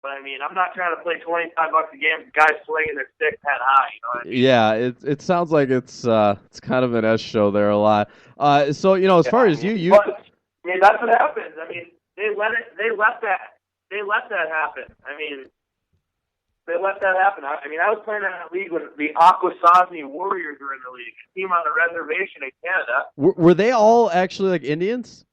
But I mean, I'm not trying to play $25 a game for guys swinging their sticks head high. You know what I mean? Yeah, it sounds like it's kind of an S show there a lot. So as Yeah, far I as mean, you but I mean that's what happens. I mean, they let that happen. I mean, they let that happen. I mean, I was playing in a league when the Akwesasne Warriors were in the league, a team on a reservation in Canada. were they all actually like Indians?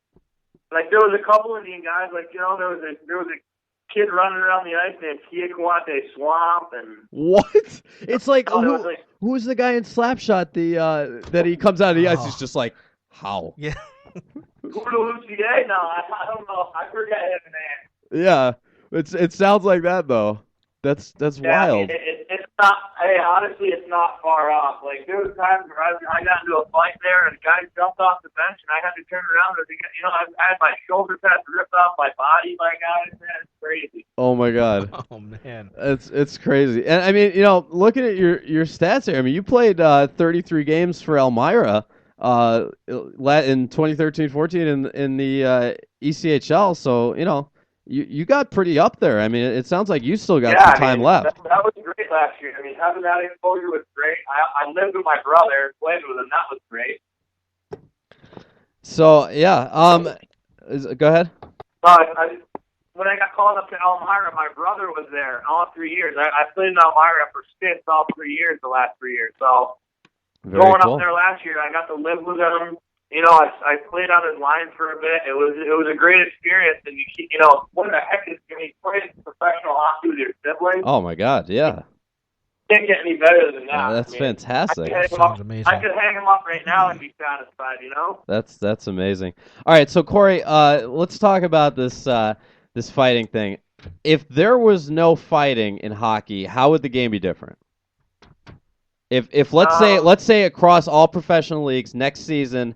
Like there was a couple Indian guys. Like there was a kid running around the ice named Kiakwate Swamp, and What? It's like was like who's the guy in Slapshot? The that he comes out of the ice, he's just like, how? Yeah. Kudulucier? No, I don't know. I forget his name. Yeah, it sounds like that though. That's Yeah, wild. I mean, it's not. Hey, honestly, it's not far off. Like there was times where I got into a fight there, and a guy jumped off the bench, and I had to turn around. I had my shoulder pads ripped off my body by guys. Man, it's crazy. Oh my god. Oh man. It's crazy. And I mean, looking at your stats here, I mean, you played 33 games for Elmira in 2013-14 in the ECHL, so, you got pretty up there. I mean, it sounds like you still got some time left. That was great last year. I mean, having that exposure was great. I lived with my brother, played with him. That was great. So, yeah. Go ahead. When I got called up to Elmira, my brother was there all 3 years. I played in Elmira for stints all 3 years, the last 3 years. So going up there last year, I got to live with him. I played on his line for a bit. It was a great experience, and what the heck is playing professional hockey with your siblings? Oh my God, yeah. Can't get any better than that. Yeah, that's fantastic. Sounds amazing. I could hang him up right now and be satisfied. That's amazing. All right, so Corey, let's talk about this fighting thing. If there was no fighting in hockey, how would the game be different? If let's say across all professional leagues next season,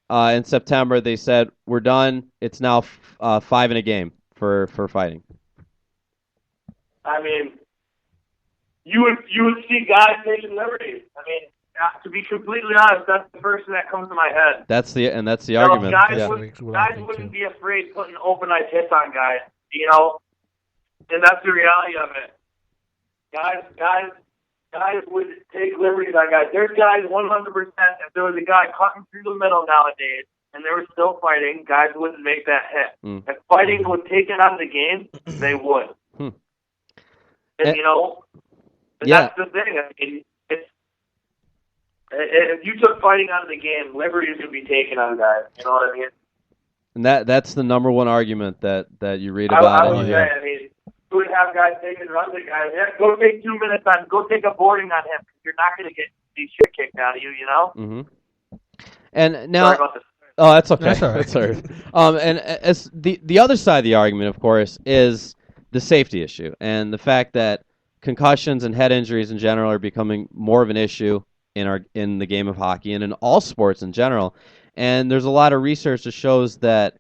in September they said we're done. It's now 5 in a game for fighting. I mean, you would see guys taking liberties. I mean, to be completely honest, that's the first thing that comes to my head. That's the argument. Guys wouldn't be afraid putting open ice hits on guys. And that's the reality of it. Guys would take liberties on guys. There's guys 100%. If there was a guy cutting through the middle nowadays and they were still fighting, guys wouldn't make that hit. If fighting was taken out of the game, they would. And that's the thing. I mean, if you took fighting out of the game, liberties would be taken out of guys. You know what I mean? And that's the number one argument that you read about. I mean, you would have guys taking runs at guys. Yeah, go take 2 minutes on. Go take a boarding on him. You're not going to get the shit kicked out of you. Mm-hmm. And now, sorry about this. Oh, that's okay. That's all right. That's all right. And as the other side of the argument, of course, is the safety issue and the fact that concussions and head injuries in general are becoming more of an issue in the game of hockey and in all sports in general. And there's a lot of research that shows that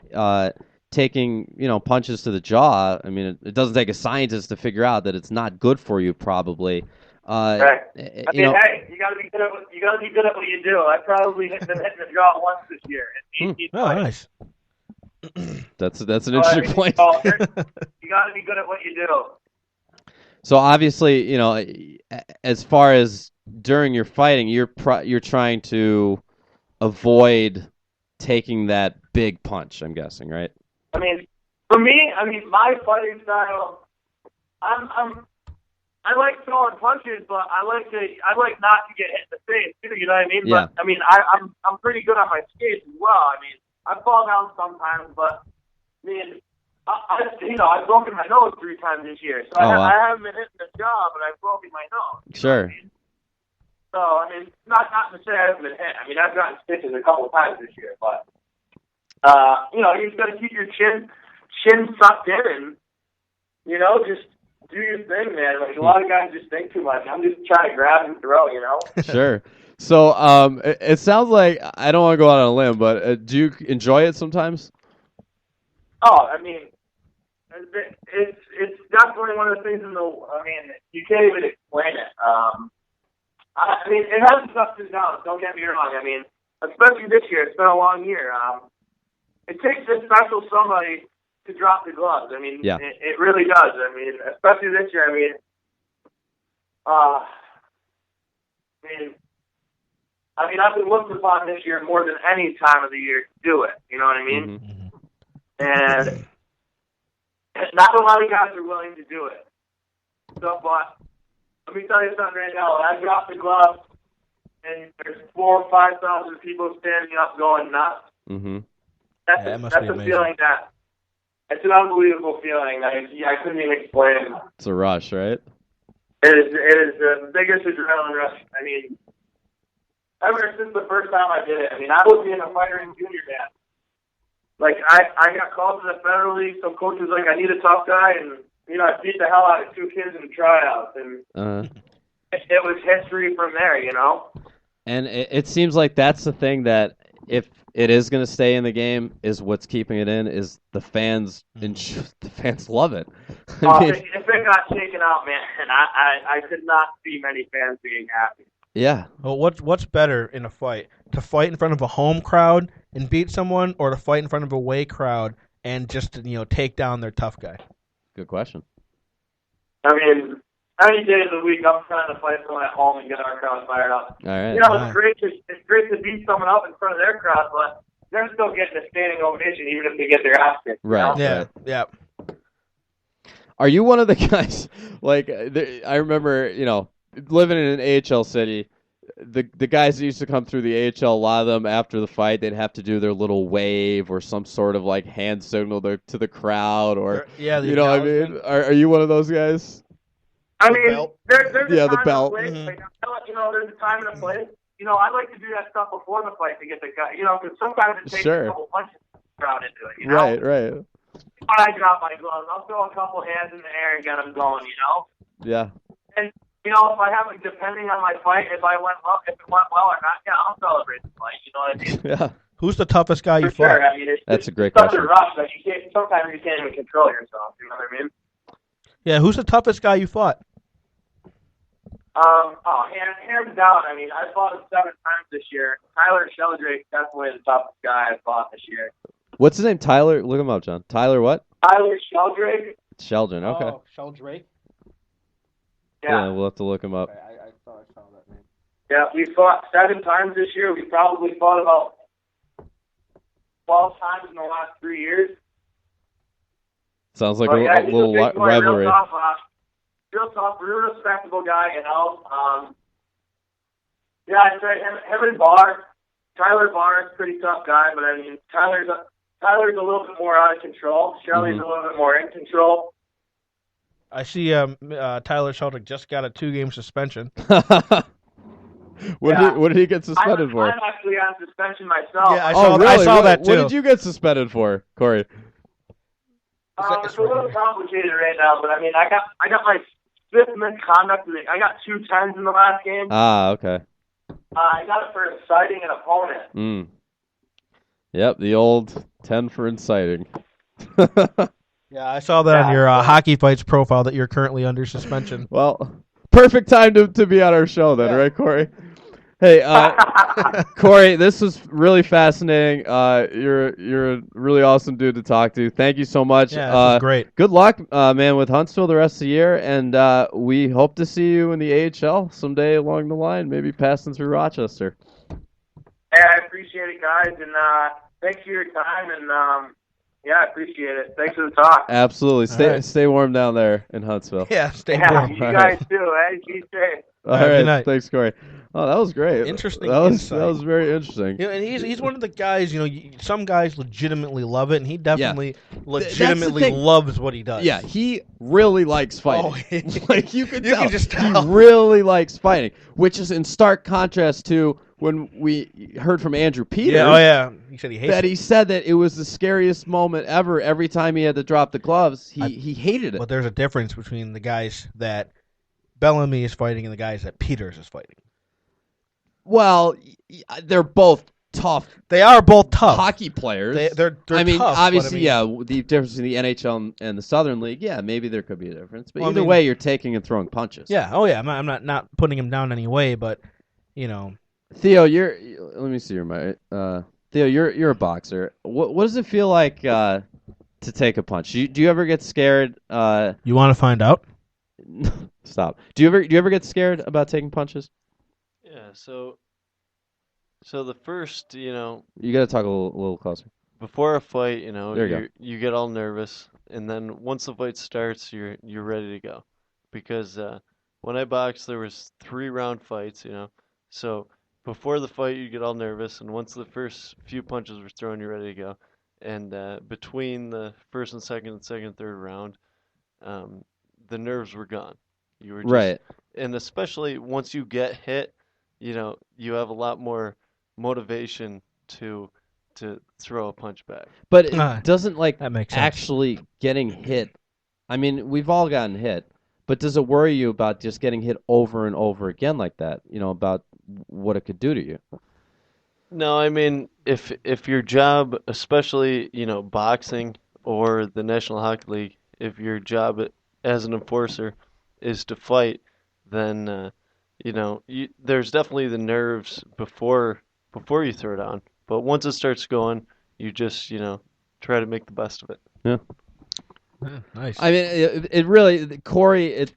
taking punches to the jaw. I mean, it doesn't take a scientist to figure out that it's not good for you. Probably. Right. Hey, you got to be good at what you do. I probably been hitting the jaw once this year. Nice. That's an interesting point. You got to be good at what you do. So obviously, as far as during your fighting, you're trying to avoid taking that big punch. I'm guessing, right? I mean, for me, my fighting style, I like throwing punches, but I like not to get hit in the face too. You know what I mean? Yeah. But I mean, I'm pretty good on my skates as well. I mean, I fall down sometimes, but I mean, I've broken my nose 3 times this year, so I haven't been hitting the jaw, but I've broken my nose. Sure. So I mean, not to say I haven't been hit. I mean, I've gotten stitches a couple of times this year, but you just got to keep your chin sucked in, and just do your thing, man. Like a lot of guys just think too much. I'm just trying to grab and throw, Sure. So it sounds like, I don't want to go out on a limb, but do you enjoy it sometimes? Oh, I mean, it's definitely one of the things you can't even explain it. I mean, it has its ups and downs. Don't get me wrong. I mean, especially this year, it's been a long year. It takes a special somebody to drop the gloves. I mean, yeah. it really does. I mean, especially this year. I mean, I've been looked upon this year more than any time of the year to do it. You know what I mean? Mm-hmm. And not a lot of guys are willing to do it. So, but let me tell you something right now. When I drop the glove, and there's 4,000 or 5,000 people standing up going nuts. Mm-hmm. That's a feeling it's an unbelievable feeling. I couldn't even explain it. It's a rush, right? It is the biggest adrenaline rush. I mean, ever since the first time I did it. I mean, I was being a fighter in junior band. Like, I got called to the Federal League. Some coach was like, I need a tough guy. And, you know, I beat the hell out of 2 kids in tryouts. And it was history from there, you know? And it seems like that's the thing that if it is going to stay in the game is what's keeping it in is the fans. The fans love it. If it got shaken out, man, I could not see many fans being happy. Yeah. Well, what's better in a fight? To fight in front of a home crowd and beat someone, or to fight in front of a away crowd and just take down their tough guy? Good question. I mean, any day of the week, I'm trying to fight someone at home and get our crowd fired up. All right. You know, it's great to beat someone up in front of their crowd, but they're still getting a standing ovation even if they get their ass kicked. Right. Yeah. Right. Yeah. Are you one of the guys, like, I remember, living in an AHL city, the guys that used to come through the AHL, a lot of them after the fight, they'd have to do their little wave or some sort of, like, hand signal to the crowd or, I mean? Are you one of those guys? I mean, there's the belt. Mm-hmm. There's a time and a place. I like to do that stuff before the fight to get the guy, because sometimes it takes a couple punches to crowd into it, Right. When I drop my gloves, I'll throw a couple hands in the air and get them going, Yeah. And, if I have, depending on my fight, if it went well or not, I'll celebrate the fight, you know what I mean? Yeah. Who's the toughest guy you fought? Sure. I mean, That's a great question. question. It's such a rush that sometimes you can't even control yourself, you know what I mean? Yeah, who's the toughest guy you fought? Hands down. I mean, I fought him 7 times this year. Tyler Sheldrake, definitely the toughest guy I fought this year. What's his name? Tyler? Look him up, John. Tyler what? Tyler Sheldrake. Sheldon, okay. Oh, Sheldrake? Yeah, we'll have to look him up. I saw that name. Yeah, we fought 7 times this year. We probably fought about 12 times in the last 3 years. Sounds like a little rivalry. Real tough, real respectable guy, Yeah, I'd say him and Barr. Tyler Barr is a pretty tough guy, but I mean, Tyler's a little bit more out of control. Shelley's a little bit more in control. I see Tyler Sheldrake just got a 2-game suspension. What did he get suspended for? I'm actually on suspension myself. Yeah, I saw that too. What did you get suspended for, Corey? It's a little complicated right now, but I mean, I got my 5th misconduct. I got 2 10s in the last game. Ah, okay. I got it for inciting an opponent. Yep, the old 10 for inciting. Yeah, I saw that on your Hockey Fights profile that you're currently under suspension. Well, perfect time to be on our show then, right, Corey? Hey, Corey, this was really fascinating. You're a really awesome dude to talk to. Thank you so much. Yeah, this was great. Good luck, man, with Huntsville the rest of the year, and we hope to see you in the AHL someday along the line, maybe passing through Rochester. Hey, I appreciate it, guys, and thanks for your time, and I appreciate it. Thanks for the talk. Absolutely. Stay warm down there in Huntsville. Yeah, stay warm. You guys too, eh? Be safe. All right. Good night. Thanks, Corey. Oh, that was great. Interesting. That was very interesting. And he's one of the guys. Some guys legitimately love it, and he definitely legitimately loves what he does. Yeah, he really likes fighting. Like you can just tell. He really likes fighting, which is in stark contrast to when we heard from Andrew Peters. Yeah, he said he hates it. He said that it was the scariest moment ever. Every time he had to drop the gloves, he hated it. But there's a difference between the guys that Bellamy is fighting and the guys that Peters is fighting. Well, they're both tough. They are both tough hockey players. They're I mean, tough, obviously, the difference between the NHL and the Southern League, maybe there could be a difference. But either way, you're taking and throwing punches. Yeah. Oh, yeah. I'm not putting him down any way, but Theo, let me see your mic. Theo, you're a boxer. What does it feel like to to take a punch? Do you ever get scared? You want to find out? Stop. Do you ever get scared about taking punches? Yeah. So the first, You got to talk a little closer. before a fight, There you go. you get all nervous, and then once the fight starts, you're ready to go, because when I boxed, there was 3-round fights, so before the fight, you get all nervous, and once the first few punches were thrown, you're ready to go, and between the first and second and third round, the nerves were gone. You were just, Right. and especially once you get hit, you have a lot more motivation to throw a punch back. But it doesn't that makes sense. actually getting hit. I mean, we've all gotten hit, but does it worry you about just getting hit over and over again like that? About what it could do to you? No, I mean, if your job, especially boxing or the National Hockey League, if your job as an enforcer is to fight, then there's definitely the nerves before you throw it on. But once it starts going, you just try to make the best of it. Yeah. Nice. I mean, it really, Corey. It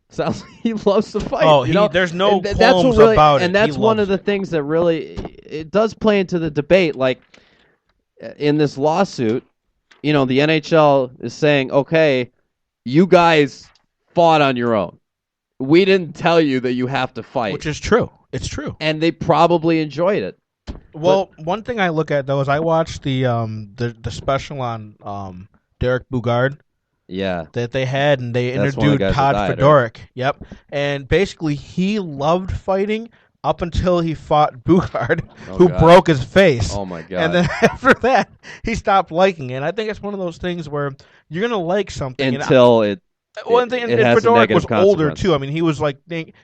sounds like he loves to fight. Oh, there's no qualms about it. And that's one of the things that really it does play into the debate. Like in this lawsuit, the NHL is saying, okay, you guys fought on your own. We didn't tell you that you have to fight. Which is true. It's true. And they probably enjoyed it. Well, one thing I look at though is I watched the special on Derek Bugard. Yeah. That they had, and they That's one of interviewed the guys Todd that died, Fedoruk. right? Yep. And basically, he loved fighting up until he fought Bugard, who God. broke his face. Oh my God. And then after that, he stopped liking it. And I think it's one of those things where you're gonna like something until it. One thing, and has a Fedoruk negative was older consequence. too. I mean, he was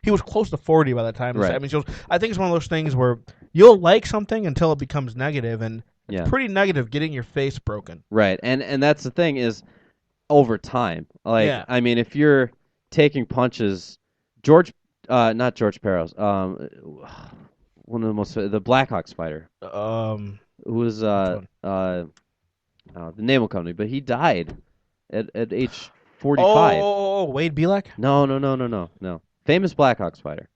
he was close to 40 by the time. Right. I mean, I think it's one of those things where you'll like something until it becomes negative, and it's pretty negative getting your face broken. Right, and that's the thing is, over time, I mean, if you're taking punches, not George Peros, one of the Blackhawks fighter, who was the name will come to me, but he died at age 45. Oh, Wade Belak? No. Famous Blackhawks fighter.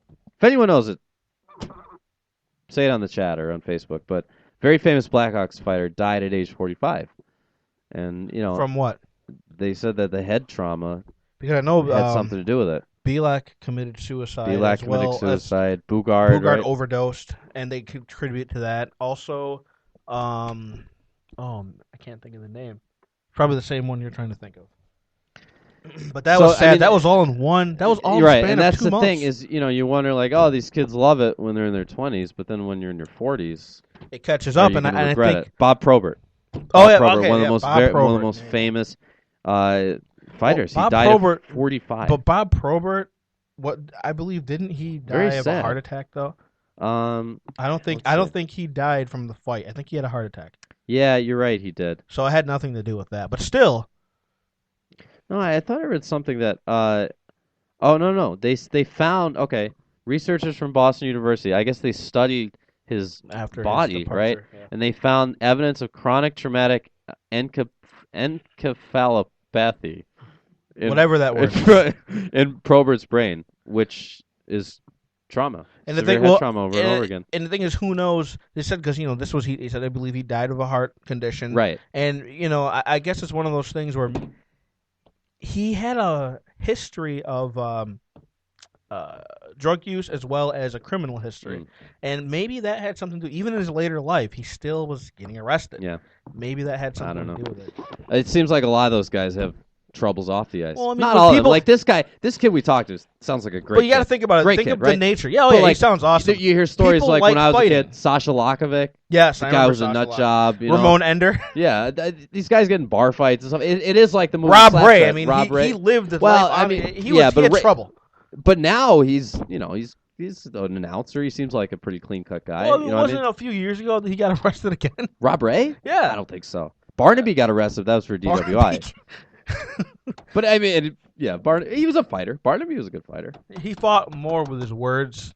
If anyone knows it, say it on the chat or on Facebook. But very famous Blackhawks fighter died at age 45, and from what? They said that the head trauma because I know had something to do with it. Belak committed suicide. Bugard right? overdosed, and they contribute to that. Also, I can't think of the name. Probably the same one you're trying to think of. But that was sad. I mean, that was all in one. That was all in right, and that's the thing is, you wonder oh, these kids love it when they're in their 20s, but then when you're in your 40s, it catches up, and I think it. Bob Probert. Probert, one of the most famous fighters. Well, he died at 45. But Bob Probert, I believe, didn't he die of a heart attack though? I don't think he died from the fight. I think he had a heart attack. Yeah, you're right. He did. So it had nothing to do with that. But still. No, I thought I read something that. No. They found researchers from Boston University. I guess they studied his body, right? Yeah. And they found evidence of chronic traumatic encephalopathy. Whatever that word is. In Probert's brain, which is trauma. And the thing, trauma over and over again. And the thing is, who knows? They said because this was he said I believe he died of a heart condition. Right. And I guess it's one of those things where he had a history of drug use as well as a criminal history, and maybe that had something to do. Even in his later life, he still was getting arrested. Yeah. Maybe that had something to do with it. It seems like a lot of those guys have troubles off the ice. Well, I mean, not all of them. Like this kid we talked to sounds like a great. But you got to think about it. Great think kid, of right? the nature. Yeah, he sounds awesome. You hear stories People like when I was fighting. a kid, Sasha Lakovic. Yes, the guy was a nut job. Ramon Ender. Yeah, these guys get in bar fights and stuff. It is like the movie Rob Ray. Slapshot. I mean, Rob Ray. He lived his life. I mean, he had trouble. But now he's an announcer. He seems like a pretty clean cut guy. Well, wasn't a few years ago that he got arrested again? Rob Ray? Yeah, I don't think so. Barnaby got arrested. That was for DWI. But I mean, yeah, he was a fighter. Barnaby was a good fighter. He fought more with his words.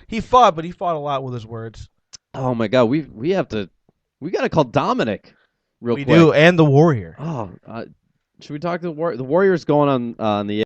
He fought a lot with his words. Oh my God, we got to call Dominic. real quick. We do, and the Warrior. Oh, should we talk to the Warrior? The Warrior's going on the